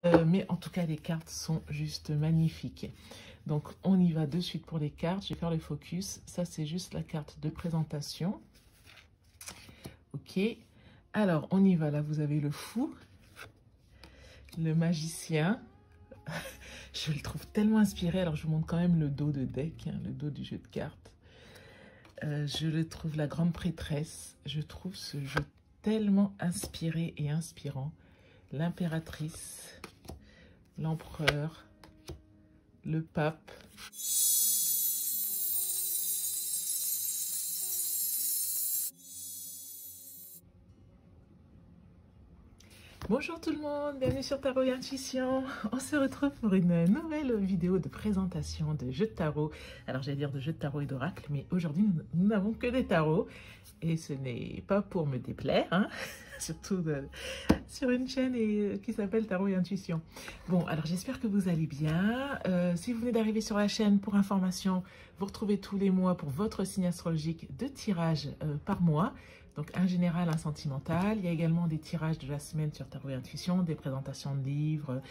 Mais en tout cas, les cartes sont juste magnifiques. Donc, on y va de suite pour les cartes. Je vais faire le focus. Ça, c'est juste la carte de présentation. Ok. Alors, on y va. Là, vous avez le fou, le magicien. Je le trouve tellement inspiré. Alors, je vous montre quand même le dos de deck, hein, le dos du jeu de cartes. Je le trouve la grande prêtresse. Je trouve ce jeu tellement inspiré et inspirant. L'impératrice, l'empereur, le pape. Bonjour tout le monde, bienvenue sur Tarot et Intuition. On se retrouve pour une nouvelle vidéo de présentation de jeux de tarot. Alors j'allais dire de jeux de tarot et d'oracle, mais aujourd'hui nous n'avons que des tarots. Et ce n'est pas pour me déplaire, hein, surtout sur une chaîne qui s'appelle Tarot et Intuition. Bon, alors j'espère que vous allez bien. Si vous venez d'arriver sur la chaîne, pour information, vous retrouvez tous les mois pour votre signe astrologique 2 tirages par mois. Donc un général, un sentimental. Il y a également des tirages de la semaine sur Tarot et Intuition, des présentations de livres,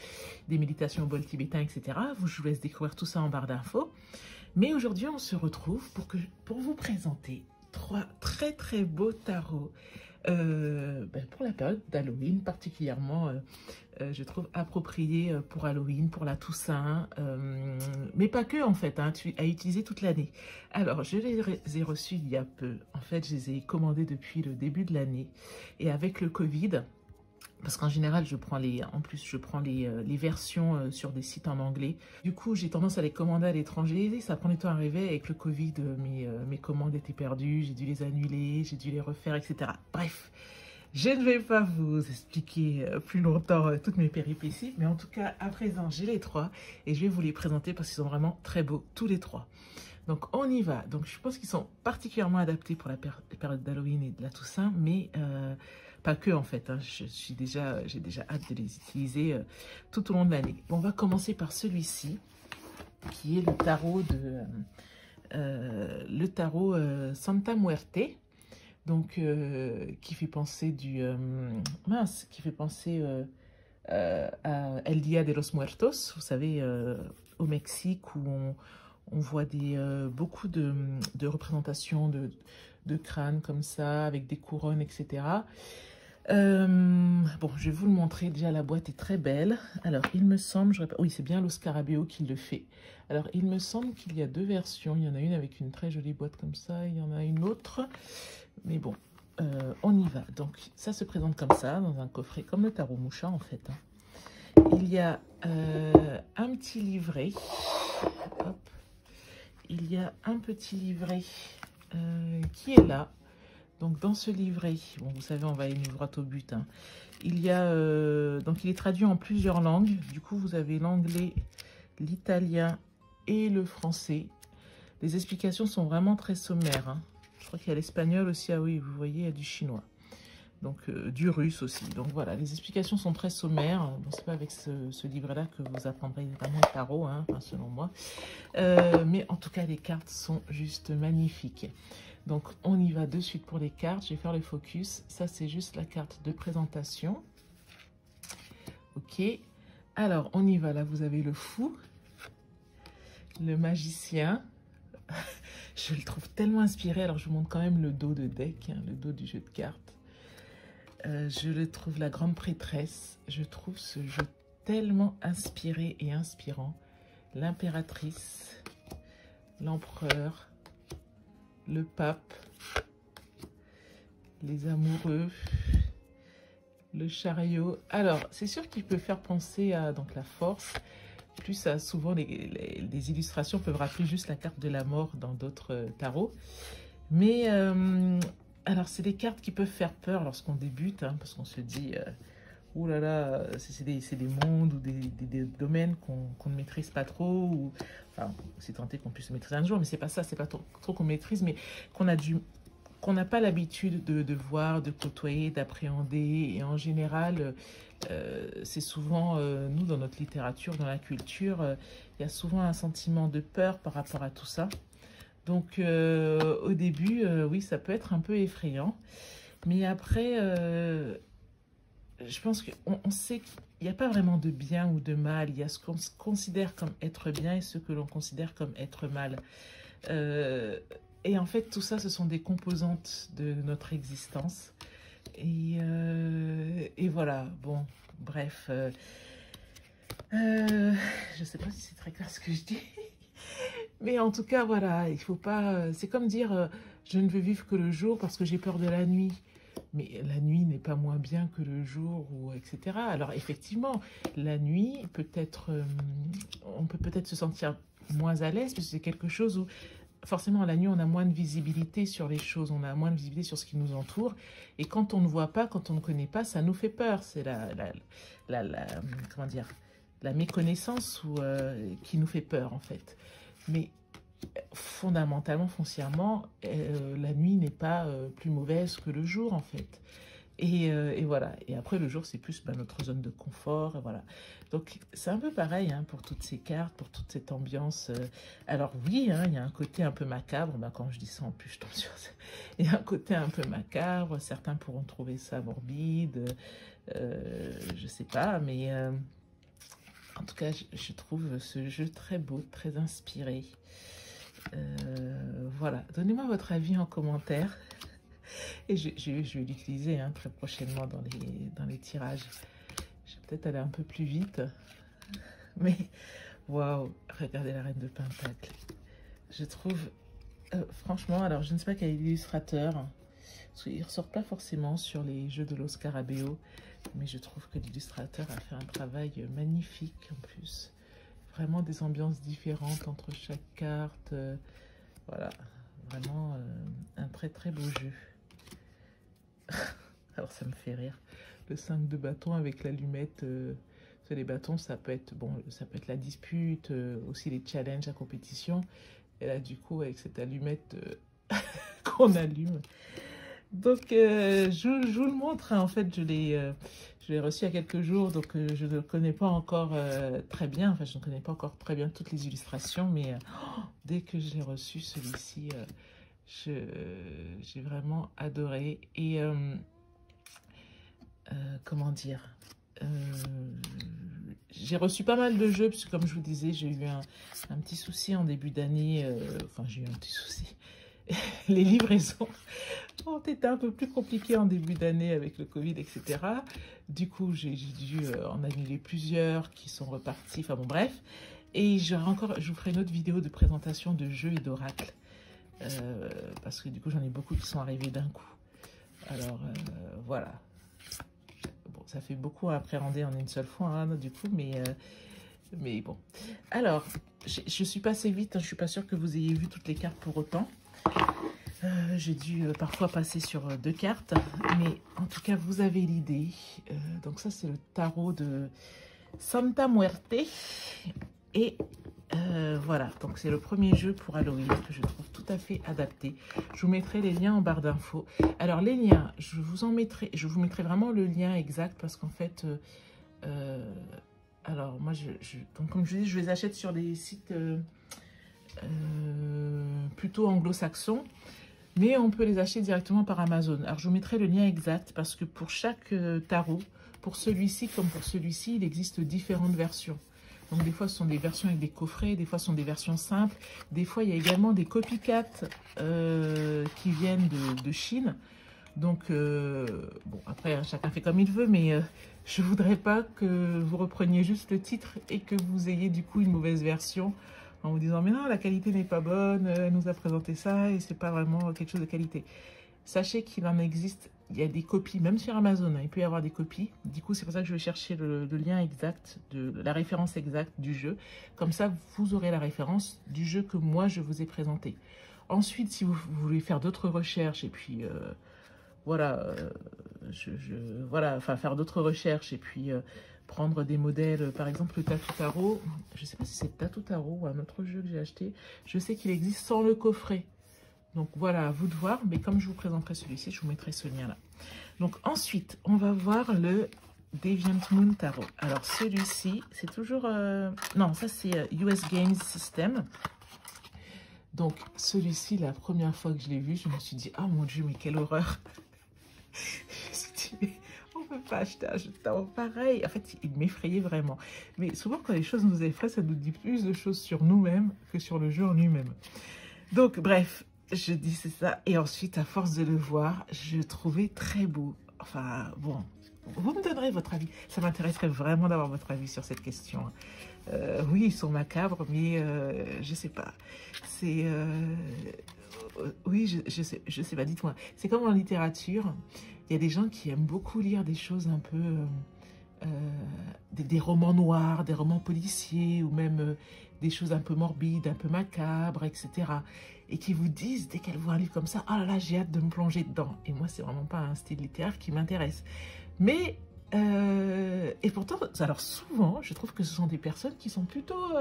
des méditations au bol tibétain, etc. Je vous laisse découvrir tout ça en barre d'infos. Mais aujourd'hui, on se retrouve pour vous présenter 3 très très beaux tarots pour la période d'Halloween, particulièrement, je trouve approprié pour Halloween, pour la Toussaint, mais pas que en fait, hein, à utiliser toute l'année. Alors, je les ai reçus il y a peu. En fait, je les ai commandés depuis le début de l'année. Et avec le Covid, parce qu'en général, je prends les versions sur des sites en anglais. Du coup, j'ai tendance à les commander à l'étranger. Ça prend du temps à arriver. Avec le Covid, mes commandes étaient perdues. J'ai dû les annuler, j'ai dû les refaire, etc. Bref, je ne vais pas vous expliquer plus longtemps toutes mes péripéties. Mais en tout cas, à présent, j'ai les 3. Et je vais vous les présenter parce qu'ils sont vraiment très beaux, tous les 3. Donc, on y va. Donc, je pense qu'ils sont particulièrement adaptés pour la période d'Halloween et de la Toussaint. Mais... pas que en fait, hein, j'ai déjà hâte de les utiliser tout au long de l'année. Bon, on va commencer par celui-ci, qui est le tarot Santa Muerte, donc qui fait penser à El Día de los Muertos, vous savez, au Mexique, où on voit beaucoup de représentations de crânes comme ça, avec des couronnes, etc. Bon, je vais vous le montrer. Déjà, la boîte est très belle. Alors, il me semble, oui, c'est bien l'Oscarabeo qui le fait. Alors, il me semble qu'il y a 2 versions. Il y en a une avec une très jolie boîte comme ça. Il y en a une autre. Mais bon, on y va. Donc, ça se présente comme ça, dans un coffret, comme le tarot moucha, en fait. Hein. Il y a un petit livret. Hop. Il y a un petit livret qui est là. Donc, dans ce livret, bon, vous savez, on va aller droit au but. Hein. Il y a, donc, il est traduit en plusieurs langues. Du coup, vous avez l'anglais, l'italien et le français. Les explications sont vraiment très sommaires. Hein. Je crois qu'il y a l'espagnol aussi. Ah oui, vous voyez, il y a du chinois. Donc, du russe aussi. Donc, voilà, les explications sont très sommaires. Bon, c'est pas avec ce livret-là que vous apprendrez vraiment le tarot, hein, enfin, selon moi. Mais en tout cas, les cartes sont juste magnifiques. Donc, on y va de suite pour les cartes. Je vais faire le focus. Ça, c'est juste la carte de présentation. Ok. Alors, on y va. Là, vous avez le fou, le magicien. Je le trouve tellement inspiré. Alors, je vous montre quand même le dos de deck, hein, le dos du jeu de cartes. Je le trouve la grande prêtresse. Je trouve ce jeu tellement inspiré et inspirant. L'impératrice, l'empereur, le pape, les amoureux, le chariot. Alors, c'est sûr qu'il peut faire penser à donc, la force. Plus souvent, les illustrations peuvent rappeler juste la carte de la mort dans d'autres tarots. Mais, alors, c'est des cartes qui peuvent faire peur lorsqu'on débute, hein, parce qu'on se dit... ouh là là, c'est des mondes ou des domaines qu'on ne maîtrise pas trop, ou enfin, c'est tenté qu'on puisse maîtriser un jour, mais c'est pas ça, c'est pas trop qu'on maîtrise, mais qu'on n'a pas l'habitude de voir, de côtoyer, d'appréhender. Et en général, c'est souvent, nous, dans notre littérature, dans la culture, il y a souvent un sentiment de peur par rapport à tout ça. Donc, au début, oui, ça peut être un peu effrayant, mais après... je pense qu'on sait qu'il n'y a pas vraiment de bien ou de mal. Il y a ce qu'on considère comme être bien et ce que l'on considère comme être mal. Et en fait, tout ça, ce sont des composantes de notre existence. Et voilà, bon, bref. Je ne sais pas si c'est très clair ce que je dis. Mais en tout cas, voilà, il faut pas... C'est comme dire, je ne veux vivre que le jour parce que j'ai peur de la nuit. Mais la nuit n'est pas moins bien que le jour, ou etc. Alors effectivement, la nuit, peut-être, on peut peut-être se sentir moins à l'aise, parce que c'est quelque chose où, forcément, la nuit, on a moins de visibilité sur les choses, on a moins de visibilité sur ce qui nous entoure. Et quand on ne voit pas, quand on ne connaît pas, ça nous fait peur. C'est comment dire, la méconnaissance qui nous fait peur, en fait. Mais fondamentalement, foncièrement, la nuit n'est pas plus mauvaise que le jour, en fait. Et voilà. Et après, le jour, c'est plus notre zone de confort. Et voilà. Donc, c'est un peu pareil hein, pour toutes ces cartes, pour toute cette ambiance. Alors oui, hein, il y a un côté un peu macabre. Quand je dis ça, en plus, je tombe sur ça. Il y a un côté un peu macabre. Certains pourront trouver ça morbide. Je sais pas, mais en tout cas, je trouve ce jeu très beau, très inspiré. Voilà, donnez-moi votre avis en commentaire et je vais l'utiliser hein, très prochainement dans les tirages. Je vais peut-être aller un peu plus vite, mais waouh, regardez la reine de Pentacle. Je trouve, franchement, alors je ne sais pas quel est l'illustrateur, parce qu'il ne ressort pas forcément sur les jeux de l'Oscarabeo, mais je trouve que l'illustrateur a fait un travail magnifique en plus. Vraiment des ambiances différentes entre chaque carte. Voilà, vraiment un très très beau jeu. Alors ça me fait rire. Le 5 de bâton avec l'allumette. Les bâtons, ça peut être bon, ça peut être la dispute, aussi les challenges à compétition. Et là du coup avec cette allumette qu'on allume. Donc je vous le montre. Hein. En fait, je l'ai reçu il y a quelques jours, donc je ne le connais pas encore très bien. Enfin, je ne connais pas encore très bien toutes les illustrations, mais dès que je l'ai reçu, celui-ci, j'ai vraiment adoré. Et comment dire, j'ai reçu pas mal de jeux, parce que comme je vous disais, j'ai eu un petit souci en début d'année. Enfin, j'ai eu un petit souci. Les livraisons ont été un peu plus compliquées en début d'année avec le Covid, etc. Du coup, j'ai dû en annuler plusieurs qui sont repartis. Enfin bon, bref. Et je vous ferai une autre vidéo de présentation de jeux et d'oracles. Parce que du coup, j'en ai beaucoup qui sont arrivés d'un coup. Alors, voilà. Bon, ça fait beaucoup à appréhender en une seule fois, hein, du coup, mais bon. Alors, je suis passée vite. Hein, je ne suis pas sûre que vous ayez vu toutes les cartes pour autant. J'ai dû parfois passer sur 2 cartes, mais en tout cas, vous avez l'idée. Donc ça, c'est le tarot de Santa Muerte. Et voilà, donc c'est le premier jeu pour Halloween que je trouve tout à fait adapté. Je vous mettrai les liens en barre d'infos. Alors les liens, je vous mettrai vraiment le lien exact parce qu'en fait, alors moi, donc comme je vous dis, je les achète sur des sites plutôt anglo-saxons. Mais on peut les acheter directement par Amazon. Alors, je vous mettrai le lien exact parce que pour chaque tarot, pour celui-ci comme pour celui-ci, il existe différentes versions. Donc, des fois, ce sont des versions avec des coffrets, des fois, ce sont des versions simples. Des fois, il y a également des copycats qui viennent de Chine. Donc, bon, après, hein, chacun fait comme il veut, mais je ne voudrais pas que vous repreniez juste le titre et que vous ayez du coup une mauvaise version. En vous disant, mais non, la qualité n'est pas bonne, elle nous a présenté ça et c'est pas vraiment quelque chose de qualité. Sachez qu'il en existe, il y a des copies, même sur Amazon, hein, il peut y avoir des copies. Du coup, c'est pour ça que je vais chercher le lien exact, la référence exacte du jeu. Comme ça, vous aurez la référence du jeu que moi, je vous ai présenté. Ensuite, si vous voulez faire d'autres recherches et puis, voilà, voilà, enfin, faire d'autres recherches et puis... prendre des modèles, par exemple le Tattoo Tarot, je ne sais pas si c'est Tattoo Tarot ou un autre jeu que j'ai acheté, je sais qu'il existe sans le coffret. Donc voilà, à vous de voir, mais comme je vous présenterai celui-ci, je vous mettrai ce lien-là. Donc ensuite, on va voir le Deviant Moon Tarot. Alors celui-ci, c'est toujours... non, ça c'est US Games System. Donc celui-ci, la première fois que je l'ai vu, je me suis dit, ah mon Dieu, mais quelle horreur. Je me suis dit, mais en peux pas acheter un jeu de tarot pareil. En fait, il m'effrayait vraiment. Mais souvent, quand les choses nous effraient, ça nous dit plus de choses sur nous-mêmes que sur le jeu en lui-même. Donc, bref, je dis c'est ça. Et ensuite, à force de le voir, je le trouvais très beau. Enfin, bon, vous me donnerez votre avis. Ça m'intéresserait vraiment d'avoir votre avis sur cette question. Oui, ils sont macabres, mais je sais pas. C'est... oui, je sais pas, dites-moi. C'est comme en littérature, il y a des gens qui aiment beaucoup lire des choses un peu... des romans noirs, des romans policiers, ou même des choses un peu morbides, un peu macabres, etc. Et qui vous disent, dès qu'elles voient un livre comme ça, « Oh là là, j'ai hâte de me plonger dedans ». Et moi, c'est vraiment pas un style littéraire qui m'intéresse. Mais... et pourtant, alors souvent, je trouve que ce sont des personnes qui sont plutôt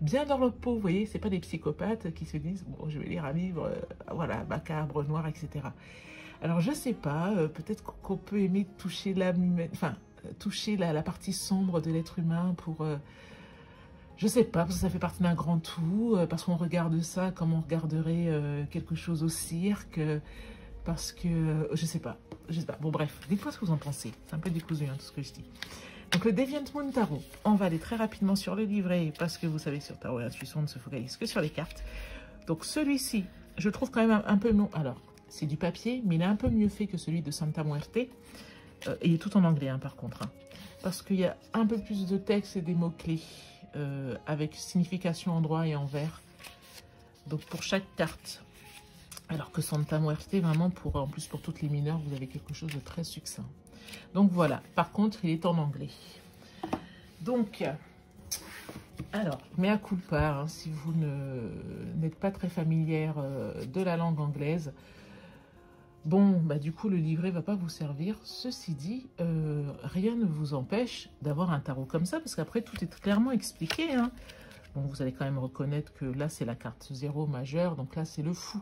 bien dans leur peau, vous voyez, c'est pas des psychopathes qui se disent, bon, je vais lire un livre, voilà, macabre, noir, etc. Alors, je sais pas, peut-être qu'on peut aimer toucher l'âme humaine, enfin, toucher la partie sombre de l'être humain pour, je sais pas, parce que ça fait partie d'un grand tout, parce qu'on regarde ça comme on regarderait quelque chose au cirque, parce que, je sais pas. Bon, bref, dites-moi ce que vous en pensez. C'est un peu décousu, hein, tout ce que je dis. Donc, le Deviant Moon Tarot. On va aller très rapidement sur le livret, parce que vous savez, sur Tarot et Intuition, on ne se focalise que sur les cartes. Donc, celui-ci, je trouve quand même un peu... Non, alors, c'est du papier, mais il est un peu mieux fait que celui de Santa Muerte. Et il est tout en anglais, hein, par contre. Hein, parce qu'il y a un peu plus de texte et des mots-clés, avec signification en droit et en vert. Donc, pour chaque carte... Alors que Santa Muerte, vraiment, en plus pour toutes les mineures, vous avez quelque chose de très succinct. Donc voilà, par contre, il est en anglais. Donc, alors, mea culpa, hein, si vous n'êtes pas très familière de la langue anglaise, bon, bah du coup, le livret ne va pas vous servir. Ceci dit, rien ne vous empêche d'avoir un tarot comme ça, parce qu'après, tout est clairement expliqué. Hein. Bon, vous allez quand même reconnaître que là, c'est la carte 0 majeure, donc là, c'est le fou.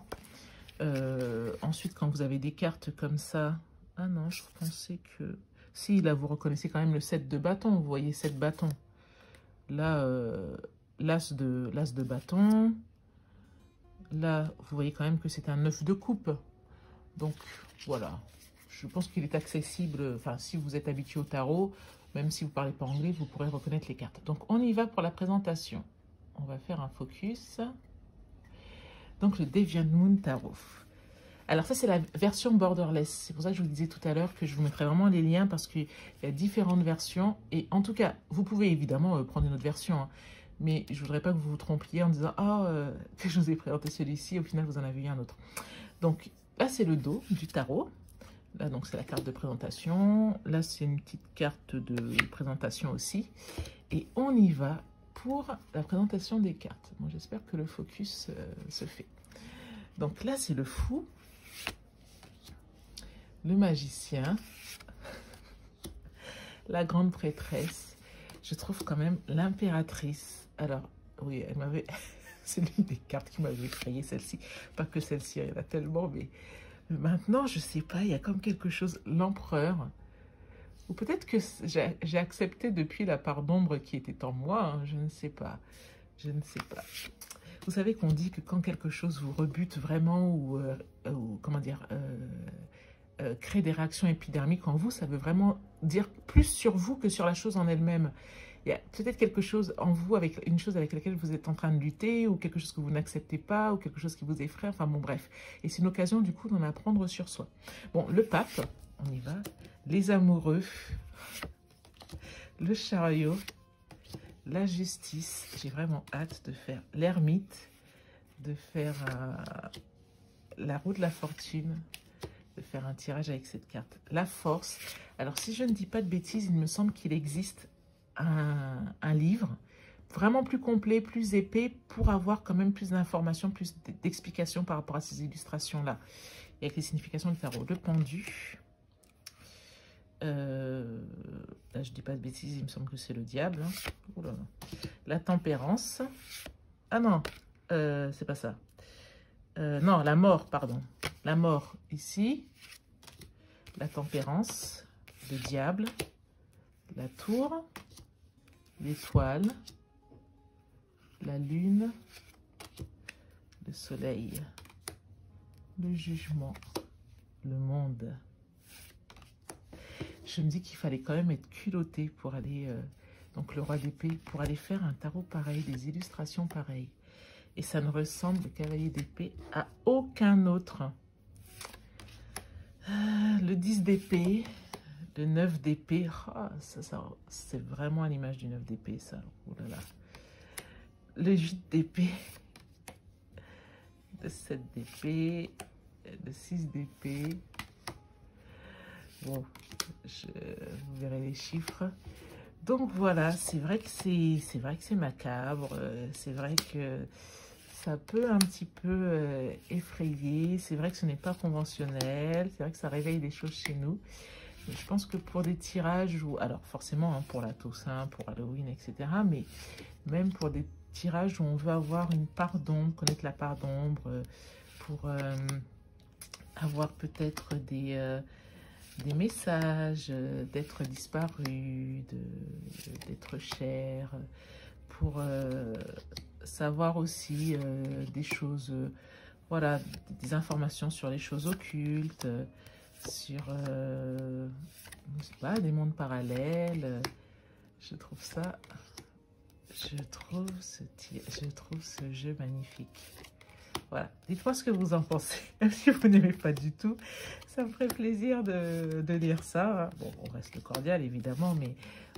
Ensuite, quand vous avez des cartes comme ça... Ah non, je pensais que... Si, là, vous reconnaissez quand même le 7 de bâton. Vous voyez 7 bâtons. Là, l'as de bâton. Là, vous voyez quand même que c'est un 9 de coupe. Donc, voilà. Je pense qu'il est accessible. Enfin, si vous êtes habitué au tarot, même si vous ne parlez pas anglais, vous pourrez reconnaître les cartes. Donc, on y va pour la présentation. On va faire un focus. Donc, le Deviant Moon Tarot. Alors, ça, c'est la version borderless. C'est pour ça que je vous disais tout à l'heure que je vous mettrai vraiment les liens parce qu'il y a différentes versions. Et en tout cas, vous pouvez évidemment prendre une autre version. Hein, mais je ne voudrais pas que vous vous trompiez en disant « Ah, que je vous ai présenté celui-ci. » Au final, vous en avez eu un autre. Donc, là, c'est le dos du tarot. Là, donc, c'est la carte de présentation. Là, c'est une petite carte de présentation aussi. Et on y va pour la présentation des cartes. Bon, j'espère que le focus se fait. Donc là, c'est le fou, le magicien, la grande prêtresse. Je trouve quand même l'impératrice. Alors, oui, elle m'avait... c'est l'une des cartes qui m'avait effrayée, celle-ci. Pas que celle-ci, il y en a tellement, mais maintenant, je sais pas, il y a comme quelque chose, l'empereur. Ou peut-être que j'ai accepté depuis la part d'ombre qui était en moi, hein, je ne sais pas. Je ne sais pas. Vous savez qu'on dit que quand quelque chose vous rebute vraiment ou comment dire, crée des réactions épidermiques en vous, ça veut vraiment dire plus sur vous que sur la chose en elle-même. Il y a peut-être quelque chose en vous, avec une chose avec laquelle vous êtes en train de lutter, ou quelque chose que vous n'acceptez pas, ou quelque chose qui vous effraie, enfin bon bref. Et c'est une occasion du coup d'en apprendre sur soi. Bon, le pape, on y va, les amoureux, le chariot, la justice, j'ai vraiment hâte de faire l'ermite, de faire la roue de la fortune, de faire un tirage avec cette carte. La force, alors si je ne dis pas de bêtises, il me semble qu'il existe un livre vraiment plus complet, plus épais, pour avoir quand même plus d'informations, plus d'explications par rapport à ces illustrations-là. Et avec les significations du tarot. Le pendu. Là, je dis pas de bêtises, il me semble que c'est le diable. Hein. Oh là là. La tempérance. Ah non, c'est pas ça. Non, la mort, pardon. La mort ici. La tempérance. Le diable. La tour. L'étoile. La lune. Le soleil. Le jugement. Le monde. je me dis qu'il fallait quand même être culotté pour aller, donc le roi d'épée, pour aller faire un tarot pareil, des illustrations pareilles. Et ça ne ressemble, le cavalier d'épée, à aucun autre. Le 10 d'épée, le 9 d'épée, oh, ça c'est vraiment à l'image du 9 d'épée, ça. Oh là là. Le 8 d'épée, le 7 d'épée, le 6 d'épée. Bon, vous verrez les chiffres. Donc voilà, c'est vrai que c'est macabre, c'est vrai que ça peut un petit peu effrayer, c'est vrai que ce n'est pas conventionnel, c'est vrai que ça réveille des choses chez nous. Mais je pense que pour des tirages, ou alors forcément hein, pour la Toussaint, pour Halloween, etc., mais même pour des tirages où on veut avoir une part d'ombre, connaître la part d'ombre, pour avoir peut-être des messages, d'être disparu, d'être cher, pour savoir aussi des choses, voilà, des informations sur les choses occultes, sur, je sais pas, des mondes parallèles. Je trouve ce jeu magnifique. Voilà, dites-moi ce que vous en pensez. Si vous n'aimez pas du tout, ça me ferait plaisir de lire ça. Bon, on reste le cordial, évidemment, mais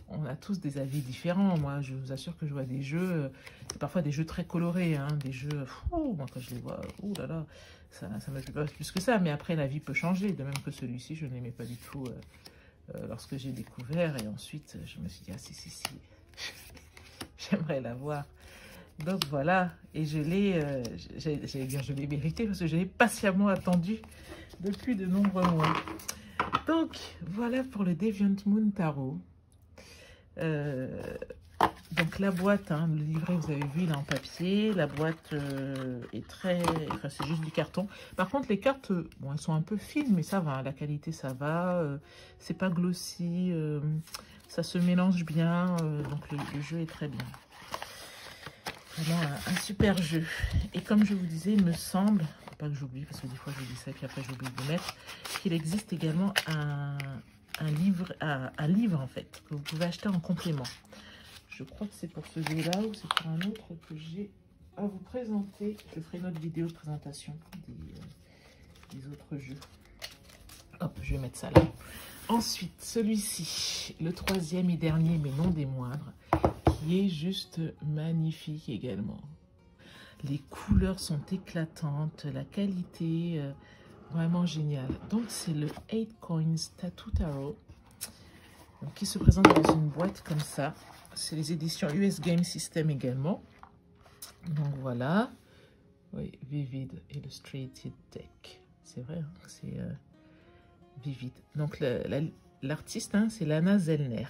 on a tous des avis différents. Moi, je vous assure que je vois des jeux, parfois des jeux très colorés, hein, des jeux, moi, quand je les vois, ouh là là, ça me fait pas plus que ça. Mais après, la vie peut changer, de même que celui-ci, je n'aimais pas du tout lorsque j'ai découvert. Et ensuite, je me suis dit, ah si, j'aimerais l'avoir. Donc voilà, et je l'ai mérité parce que je l'ai patiemment attendu depuis de nombreux mois. Donc voilà pour le Deviant Moon Tarot. Donc la boîte, hein, le livret, vous avez vu, il est en papier. La boîte est enfin c'est juste du carton. Par contre les cartes, bon, elles sont un peu fines, mais ça va, la qualité ça va. C'est pas glossy, ça se mélange bien, donc le jeu est très bien. Vraiment un super jeu. Et comme je vous disais, il me semble, faut pas que j'oublie, parce que des fois je dis ça et puis après j'oublie de le mettre, qu'il existe également un livre en fait, que vous pouvez acheter en complément. Je crois que c'est pour ce jeu-là ou c'est pour un autre que j'ai à vous présenter. Je ferai une autre vidéo de présentation des autres jeux. Hop, je vais mettre ça là. Ensuite, celui-ci, le troisième et dernier, mais non des moindres, qui est juste magnifique également. Les couleurs sont éclatantes, la qualité vraiment géniale. Donc c'est le 8 Coins Tattoo Tarot, donc, qui se présente dans une boîte comme ça. C'est les éditions US Game System également. Donc voilà, oui, Vivid Illustrated Deck. C'est vrai, hein, c'est Vivid. Donc l'artiste, hein, c'est Lana Zellner.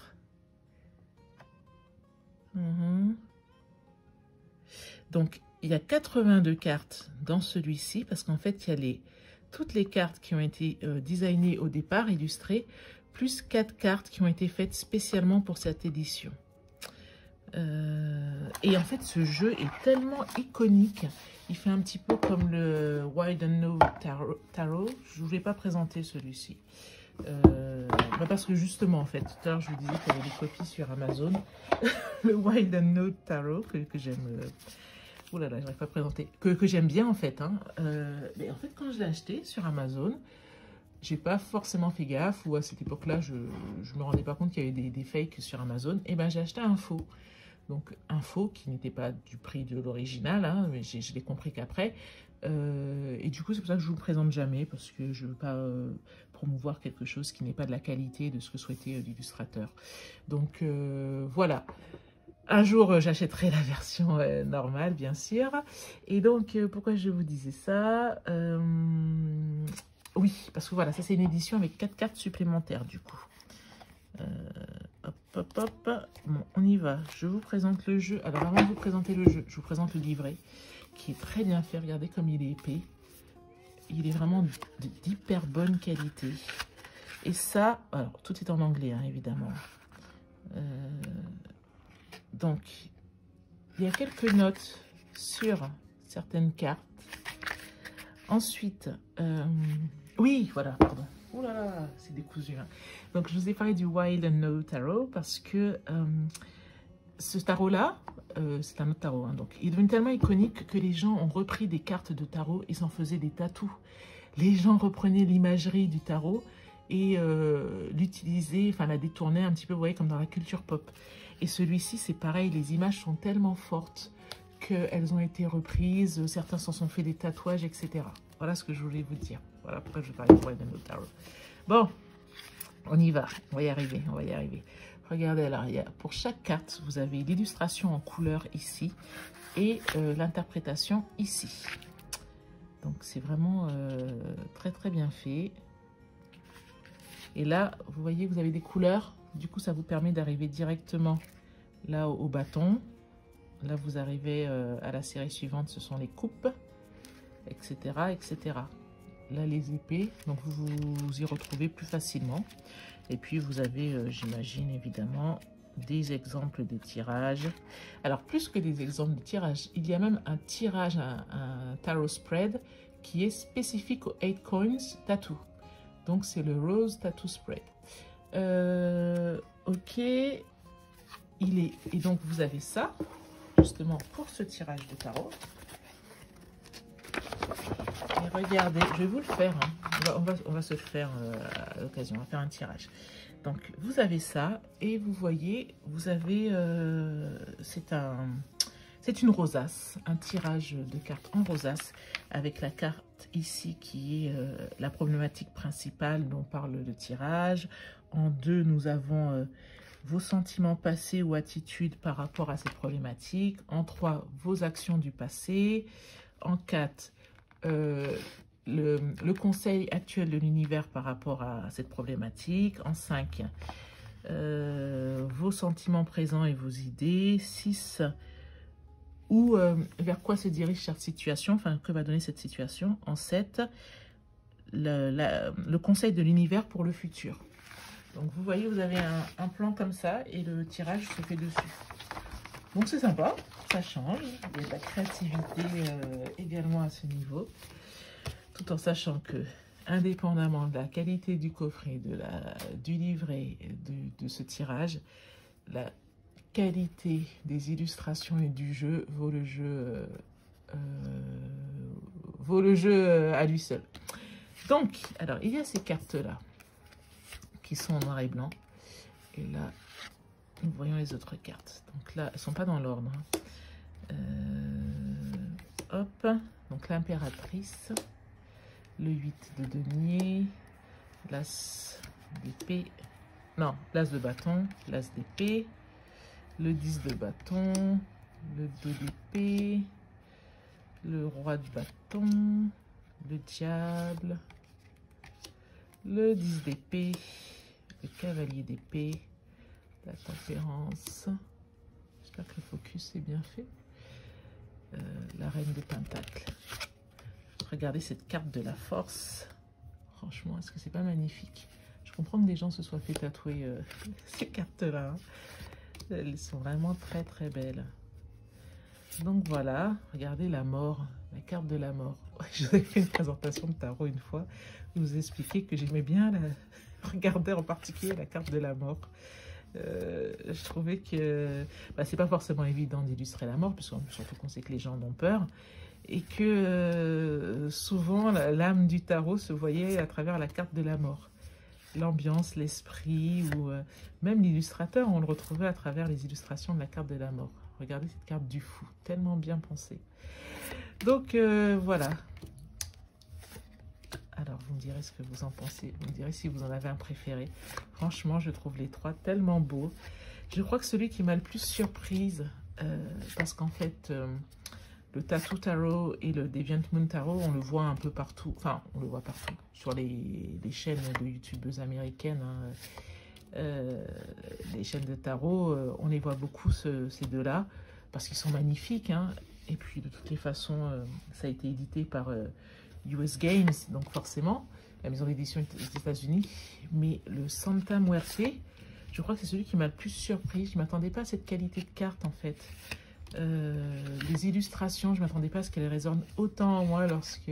Donc, il y a 82 cartes dans celui-ci, parce qu'en fait, il y a toutes les cartes qui ont été designées au départ, illustrées, plus 4 cartes qui ont été faites spécialement pour cette édition. Et en fait, ce jeu est tellement iconique. Il fait un petit peu comme le Wild Unknown Tarot. Je ne vous l'ai pas présenté celui-ci. Parce que justement, en fait, tout à l'heure, je vous disais qu'il y avait des copies sur Amazon. Le Wild Unknown Tarot, que j'aime... Ouh là là, je n'arrive pas à présenter. Que j'aime bien, en fait. Hein. Mais en fait, quand je l'ai acheté sur Amazon, j'ai pas forcément fait gaffe. Ou à cette époque-là, je me rendais pas compte qu'il y avait des fakes sur Amazon. Et ben, j'ai acheté un faux. Donc, un faux qui n'était pas du prix de l'original. Hein, mais je l'ai compris qu'après. Et du coup, c'est pour ça que je vous le présente jamais, parce que je veux pas promouvoir quelque chose qui n'est pas de la qualité de ce que souhaitait l'illustrateur. Donc voilà. Un jour, j'achèterai la version normale, bien sûr. Et donc, pourquoi je vous disais ça? Oui, parce que voilà, ça c'est une édition avec 4 cartes supplémentaires, du coup. Hop, hop, hop. Bon, on y va. Je vous présente le jeu. Alors, avant de vous présenter le jeu, je vous présente le livret, qui est très bien fait. Regardez comme il est épais. Il est vraiment d'hyper bonne qualité. Et ça, alors tout est en anglais, hein, évidemment. Donc, il y a quelques notes sur certaines cartes. Ensuite, oui, voilà, pardon. Oh là là, c'est décousu. Hein. Donc, je vous ai parlé du Wild and No Tarot parce que ce tarot-là, c'est un autre tarot. Hein, donc, il est devenu tellement iconique que les gens ont repris des cartes de tarot et s'en faisaient des tatous. Les gens reprenaient l'imagerie du tarot et l'utilisaient, enfin la détournaient un petit peu, vous voyez, comme dans la culture pop. Et celui-ci, c'est pareil, les images sont tellement fortes qu'elles ont été reprises, certains s'en sont fait des tatouages, etc. Voilà ce que je voulais vous dire. Voilà pourquoi je parlais de Wild and No Tarot. Bon, on y va, on va y arriver, on va y arriver. Regardez à l'arrière, pour chaque carte, vous avez l'illustration en couleur ici et l'interprétation ici. Donc c'est vraiment très très bien fait. Et là, vous voyez, vous avez des couleurs. Du coup, ça vous permet d'arriver directement là au bâton. Là, vous arrivez à la série suivante, ce sont les coupes, etc., etc. Là, les épées, donc vous vous y retrouvez plus facilement. Et puis, vous avez, j'imagine, évidemment, des exemples de tirage. Alors, plus que des exemples de tirage, il y a même un tirage, un tarot spread qui est spécifique au 8 coins tattoo. Donc, c'est le Rose Tattoo Spread. Ok. Et donc, vous avez ça, justement, pour ce tirage de tarot. Et regardez, je vais vous le faire. Hein. On va se le faire à l'occasion. On va faire un tirage. Donc, vous avez ça. Et vous voyez, vous avez... c'est une rosace. Un tirage de cartes en rosace. Avec la carte ici qui est la problématique principale dont parle le tirage. En 2, nous avons vos sentiments passés ou attitudes par rapport à cette problématique. En 3, vos actions du passé. En 4, le conseil actuel de l'univers par rapport à cette problématique. En 5, vos sentiments présents et vos idées. 6, ou vers quoi se dirige cette situation, enfin, que va donner cette situation. En 7, le conseil de l'univers pour le futur. Donc, vous voyez, vous avez un plan comme ça et le tirage se fait dessus. Donc, c'est sympa, ça change. Il y a de la créativité également à ce niveau. Tout en sachant que, indépendamment de la qualité du coffret, du livret, de ce tirage, la qualité des illustrations et du jeu vaut le jeu à lui seul. Donc, alors, il y a ces cartes-là qui sont en noir et blanc. Et là, nous voyons les autres cartes. Donc là, elles ne sont pas dans l'ordre. Hein. Hop, donc l'impératrice, le 8 de denier, l'as d'épée, non, l'as de bâton, l'as d'épée, le 10 de bâton, le 2 d'épée, le roi de bâton, le diable, le 10 d'épée, le cavalier d'épée, la tempérance, j'espère que le focus est bien fait, la reine de pentacle. Regardez cette carte de la force, franchement, est-ce que c'est pas magnifique? Je comprends que des gens se soient fait tatouer ces cartes-là, hein. Elles sont vraiment très très belles. Donc voilà, regardez la mort, la carte de la mort. Je vous ai fait une présentation de tarot une fois. Je vous ai expliqué que j'aimais bien regarder en particulier la carte de la mort. Je trouvais que c'est pas forcément évident d'illustrer la mort, puisqu'en plus surtout qu'on sait que les gens ont peur. Et que souvent l'âme du tarot se voyait à travers la carte de la mort. L'ambiance, l'esprit, ou même l'illustrateur, on le retrouvait à travers les illustrations de la carte de la mort. Regardez cette carte du fou, tellement bien pensée. Donc voilà. Alors vous me direz ce que vous en pensez, vous me direz si vous en avez un préféré. Franchement, je trouve les trois tellement beaux. Je crois que celui qui m'a le plus surprise, parce qu'en fait, le Tattoo Tarot et le Deviant Moon Tarot, on le voit un peu partout. Enfin, on le voit partout. Sur les chaînes de youtubeuses américaines, hein, les chaînes de tarot, on les voit beaucoup, ces deux-là, parce qu'ils sont magnifiques. Hein. Et puis, de toutes les façons, ça a été édité par US Games, donc forcément, la maison d'édition des États-Unis. Mais le Santa Muerte, je crois que c'est celui qui m'a le plus surpris. Je ne m'attendais pas à cette qualité de carte, en fait. Les illustrations, je ne m'attendais pas à ce qu'elles résonnent autant en moi lorsque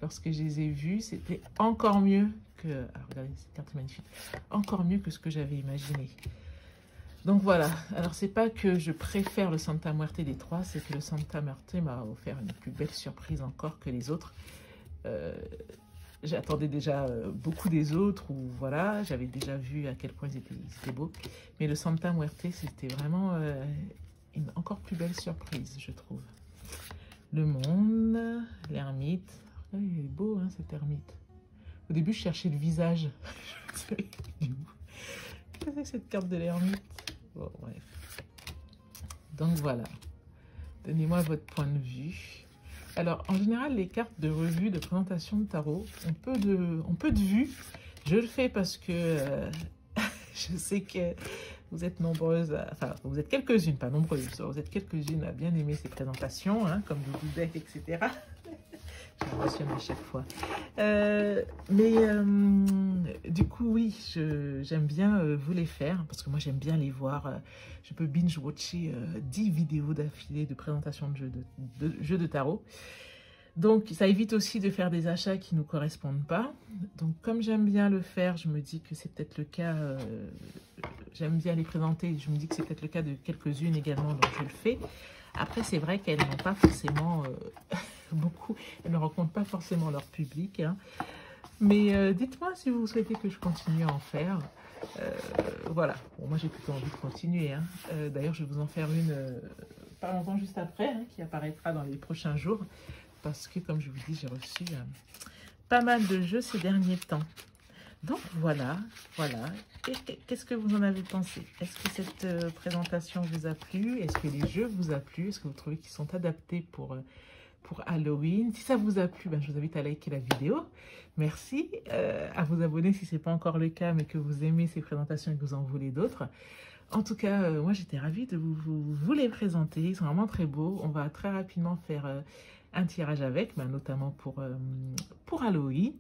lorsque je les ai vus, c'était encore mieux que... Alors, regardez, cette carte est magnifique. Encore mieux que ce que j'avais imaginé. Donc voilà, alors c'est pas que je préfère le Santa Muerte des trois, c'est que le Santa Muerte m'a offert une plus belle surprise encore que les autres. J'attendais déjà beaucoup des autres, ou voilà, j'avais déjà vu à quel point ils étaient beaux. Mais le Santa Muerte, c'était vraiment une encore plus belle surprise, je trouve. Le monde, l'ermite. Il est beau, hein, cet ermite. Au début, je cherchais le visage. Qu'est-ce que c'est cette carte de l'ermite? Bon, bref. Donc voilà. Donnez-moi votre point de vue. Alors, en général, les cartes de revue, de présentation de tarot ont peu de vues. Je le fais parce que je sais que vous êtes nombreuses, enfin, vous êtes quelques-unes, pas nombreuses, vous êtes quelques-unes à bien aimer ces présentations, hein, comme des boudeilles, etc. Je m'émotionne à chaque fois. Du coup, oui, j'aime bien vous les faire, parce que moi, j'aime bien les voir. Je peux binge-watcher 10 vidéos d'affilée de présentation de jeux de tarot. Donc, ça évite aussi de faire des achats qui ne nous correspondent pas. Donc, comme j'aime bien le faire, je me dis que c'est peut-être le cas... j'aime bien les présenter, je me dis que c'est peut-être le cas de quelques-unes également, donc je le fais. Après, c'est vrai qu'elles n'ont pas forcément beaucoup, elles ne rencontrent pas forcément leur public. Hein. Mais dites-moi si vous souhaitez que je continue à en faire. Voilà, bon, moi j'ai plutôt envie de continuer. Hein. D'ailleurs, je vais vous en faire une pas longtemps juste après, hein, qui apparaîtra dans les prochains jours. Parce que, comme je vous dis, j'ai reçu pas mal de jeux ces derniers temps. Donc voilà. Qu'est-ce que vous en avez pensé? Est-ce que cette présentation vous a plu? Est-ce que les jeux vous a plu? Est-ce que vous trouvez qu'ils sont adaptés pour Halloween? Si ça vous a plu, ben, je vous invite à liker la vidéo. Merci. À vous abonner si ce n'est pas encore le cas, mais que vous aimez ces présentations et que vous en voulez d'autres. En tout cas, moi j'étais ravie de vous les présenter. Ils sont vraiment très beaux. On va très rapidement faire un tirage avec, ben, notamment pour Halloween.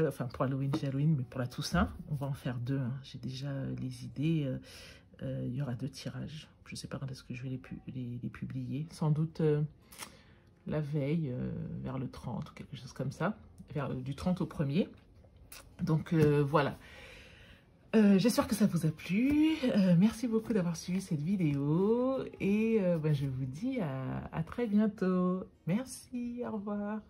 Enfin, pour Halloween, mais pour la Toussaint, on va en faire deux. Hein. J'ai déjà les idées. Il y aura 2 tirages. Je ne sais pas quand est-ce que je vais les publier. Sans doute la veille, vers le 30 ou quelque chose comme ça. Du 30 au 1er. Donc, voilà. J'espère que ça vous a plu. Merci beaucoup d'avoir suivi cette vidéo. Et ben, je vous dis à très bientôt. Merci, au revoir.